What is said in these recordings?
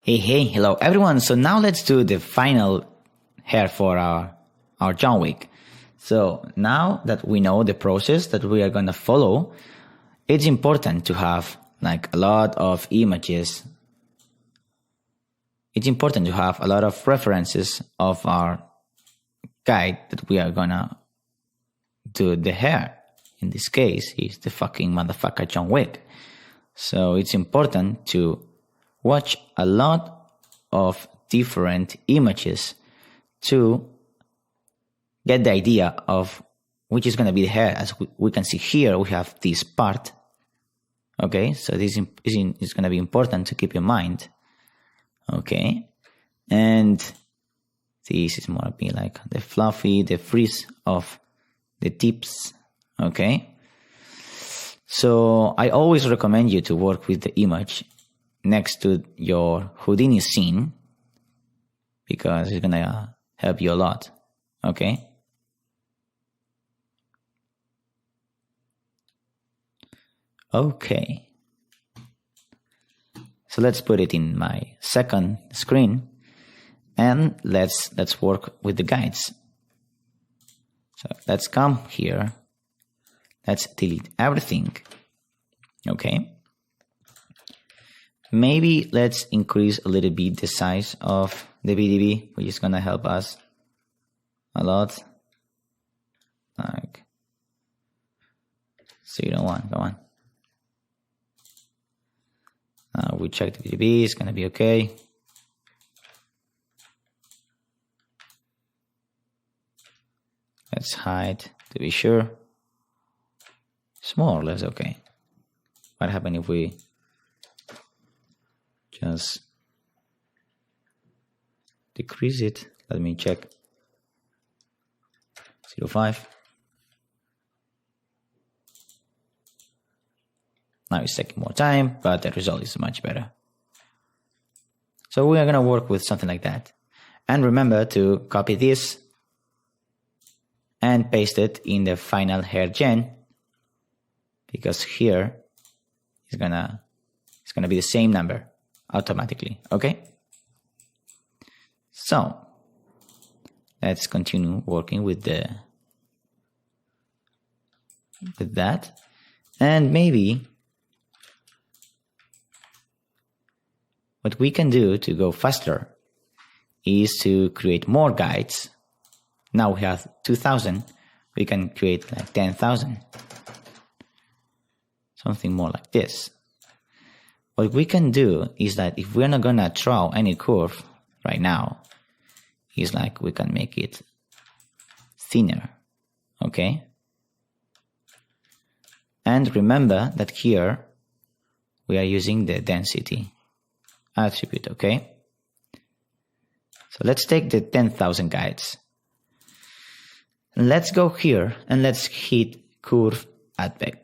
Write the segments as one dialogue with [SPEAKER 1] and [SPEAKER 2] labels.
[SPEAKER 1] Hey, hello everyone. So now let's do the final hair for our John Wick. So now that we know the process that we are going to follow, it's important to have like a lot of images. It's important to have a lot of references of our guide that we are going to do the hair. In this case, he's the fucking motherfucker John Wick. So it's important to watch a lot of different images to get the idea of which is going to be the hair. As we can see here, we have this part. Okay, so this is going to be important to keep in mind. Okay, and this is more be like the fluffy, the frizz of the tips. Okay, so I always recommend you to work with the image next to your Houdini scene because it's gonna help you a lot. Okay. Okay. So let's put it in my second screen and let's work with the guides. So let's come here. Let's delete everything. Okay. Maybe let's increase a little bit the size of the BDB, which is gonna help us a lot. Like 0.1, go on. We check the BDB, it's gonna be okay. Let's hide to be sure. It's more or less okay. What happens if we just decrease it? Let me check. 0.5. Now it's taking more time, but the result is much better. So we are going to work with something like that. And remember to copy this and paste it in the final hair gen, because here it's gonna be the same number automatically. Okay, so let's continue working with that, and maybe what we can do to go faster is to create more guides. Now we have 2,000. We can create like 10,000. Something more like this. What we can do is that if we're not gonna draw any curve right now, is like we can make it thinner. Okay? And remember that here we are using the density attribute. Okay? So let's take the 10,000 guides. Let's go here and let's hit curve add back.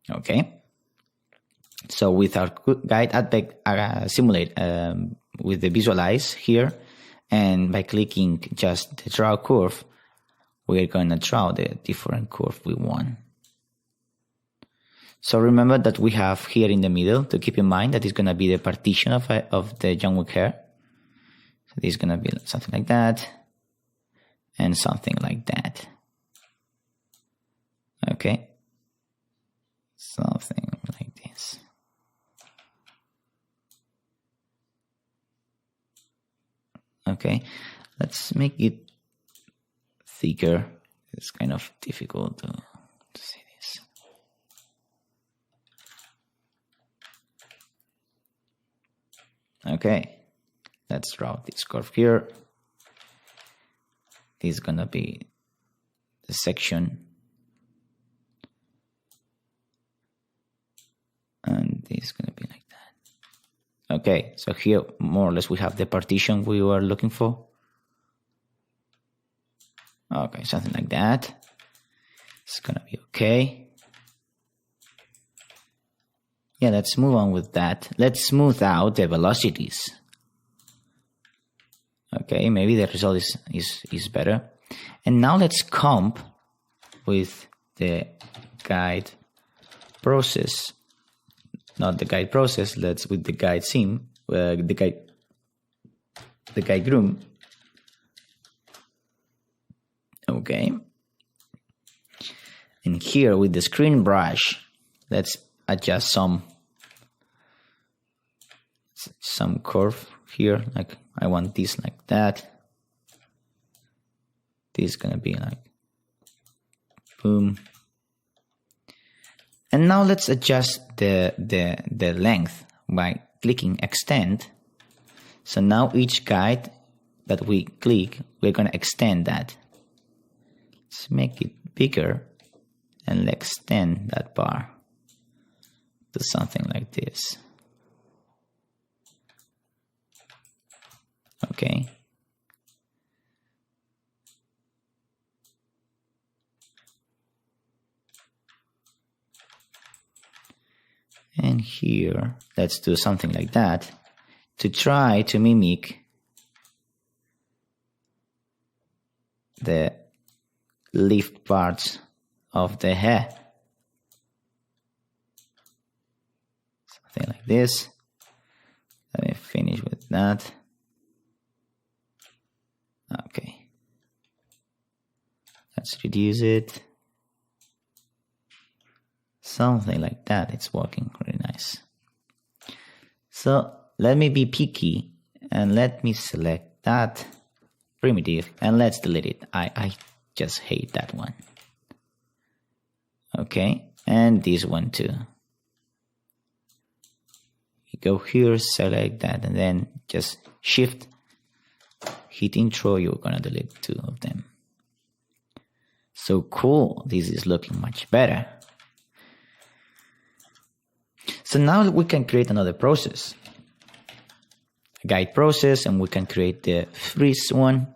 [SPEAKER 1] Okay. So with our guide add back simulate with the visualize here, and by clicking just the draw curve, we're going to draw the different curve we want. So remember that we have here in the middle to keep in mind that it's going to be the partition of the John Wick hair. So this is going to be something like that. And something like that. Okay. Something like this. Okay. Let's make it thicker. It's kind of difficult to see this. Okay. Let's draw this curve here. This is gonna be the section, and this is gonna be like that. Okay, so here more or less we have the partition we were looking for. Okay, something like that. It's gonna be okay. Yeah, let's move on with that. Let's smooth out the velocities. Okay, maybe the result is better. And now let's comp with the guide process not the guide process. Let's with the guide sim, the guide groom. Okay. And here with the screen brush, let's adjust some curve here. Like I want this like that. This is gonna be like boom. And now let's adjust the length by clicking extend. So now each guide that we click, we're gonna extend that. Let's make it bigger and extend that bar to something like this. Okay. And here, let's do something like that to try to mimic the lift parts of the hair. Something like this. Let me finish with that. Okay. Let's reduce it. Something like that. It's working really nice. So let me be picky and let me select that primitive and let's delete it. I just hate that one. Okay, and this one too. You go here, select that, and then just shift, hit intro, you're gonna delete 2 of them. So cool, this is looking much better. So now we can create another process. A guide process, and we can create the freeze one.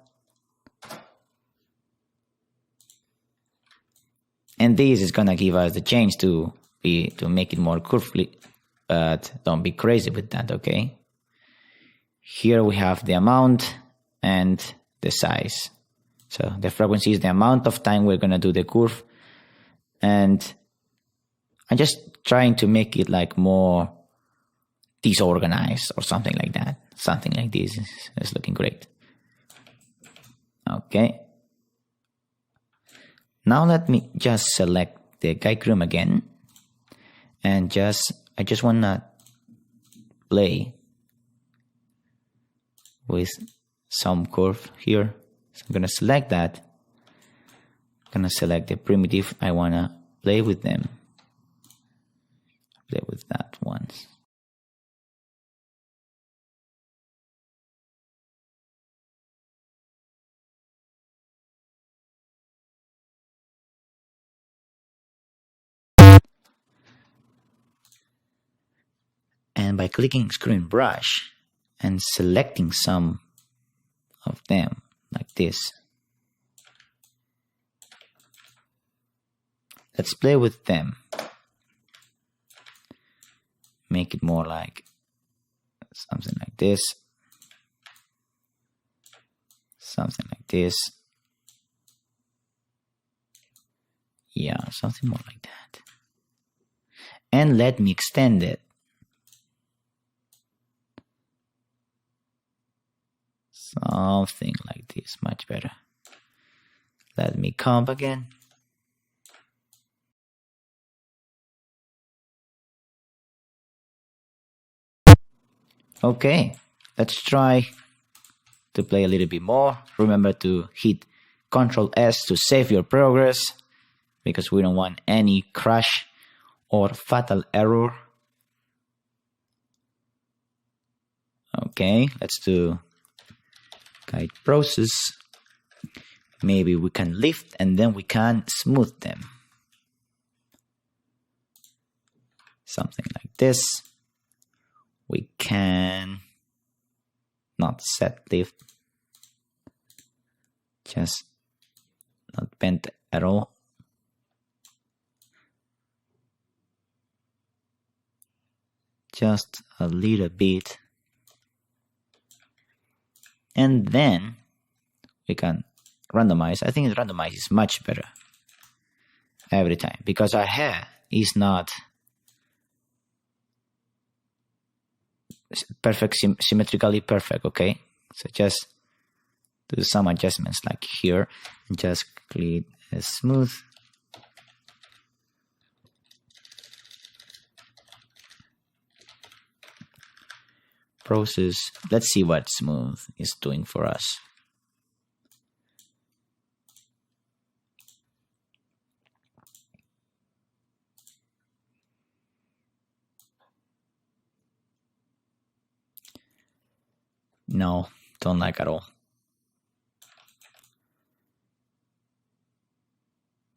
[SPEAKER 1] And this is gonna give us the change to make it more curvy, but don't be crazy with that, okay? Here we have the amount and the size. So the frequency is the amount of time we're gonna do the curve, and I'm just trying to make it like more disorganized or something like that. Something like this is looking great. Okay. Now let me just select the guide groom again, and I just wanna play with some curve here. So I'm gonna select that. I'm gonna select the primitive. I wanna play with them. Play with that one. And by clicking screen brush and selecting some of them like this, let's play with them. Make it more like something like this, something like this. Yeah, something more like that. And let me extend it. Something like this, much better. Let me comp again. Okay, let's try to play a little bit more. Remember to hit Ctrl S to save your progress, because we don't want any crash or fatal error. Okay, let's do guide process. Maybe we can lift and then we can smooth them. Something like this. We can not set lift, just not bend at all. Just a little bit. And then we can randomize. I think randomize is much better every time, because our hair is not perfect, symmetrically perfect, okay? So just do some adjustments like here, just click smooth. Process, let's see what smooth is doing for us. No, don't like at all.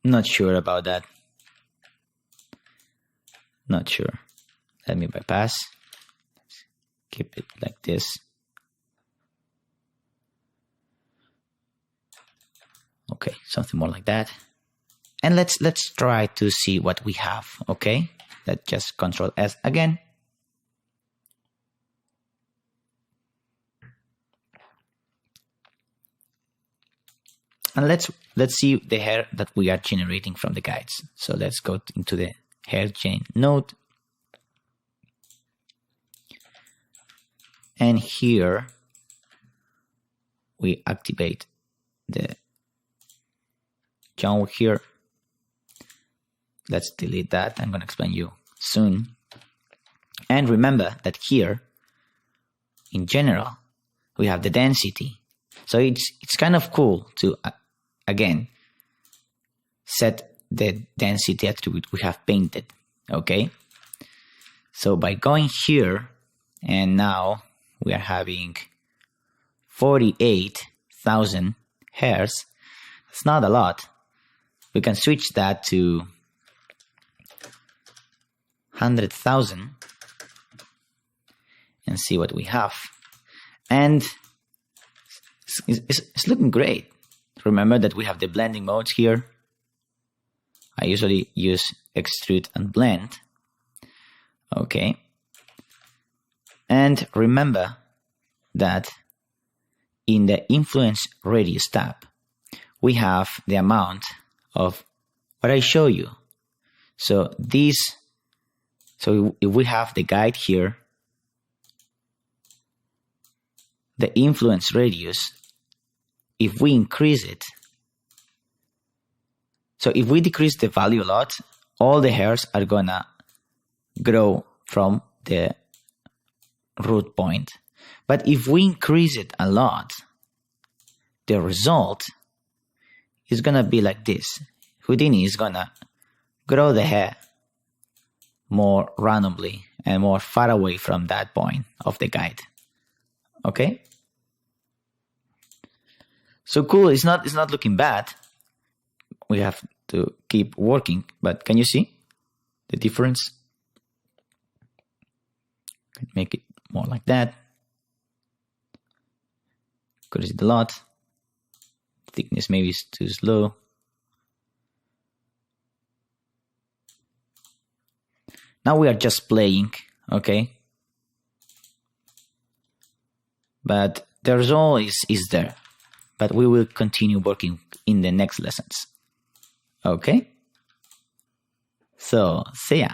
[SPEAKER 1] Not sure about that. Not sure. Let me bypass. Keep it like this. Okay, something more like that. And let's try to see what we have, okay? Let's just Control S again. And let's see the hair that we are generating from the guides. So let's go into the hair chain node. And here we activate the John Wick here. Let's delete that. I'm going to explain you soon. And remember that here, in general, we have the density. So it's kind of cool to, again, set the density attribute we have painted, okay? So by going here, and now we are having 48,000 hairs. It's not a lot. We can switch that to 100,000 and see what we have. And it's looking great. Remember that we have the blending modes here. I usually use extrude and blend. Okay. And remember that in the influence radius tab, we have the amount of what I show you. So if we have the guide here, the influence radius, if we increase it, so if we decrease the value a lot, all the hairs are gonna grow from the root point. But if we increase it a lot, the result is gonna be like this. Houdini is gonna grow the hair more randomly and more far away from that point of the guide. Okay? So cool, it's not looking bad. We have to keep working, but can you see the difference? Make it more like that. Increase it a lot. Thickness maybe is too slow. Now we are just playing, okay? But the result is there. But we will continue working in the next lessons. Okay? So, see ya.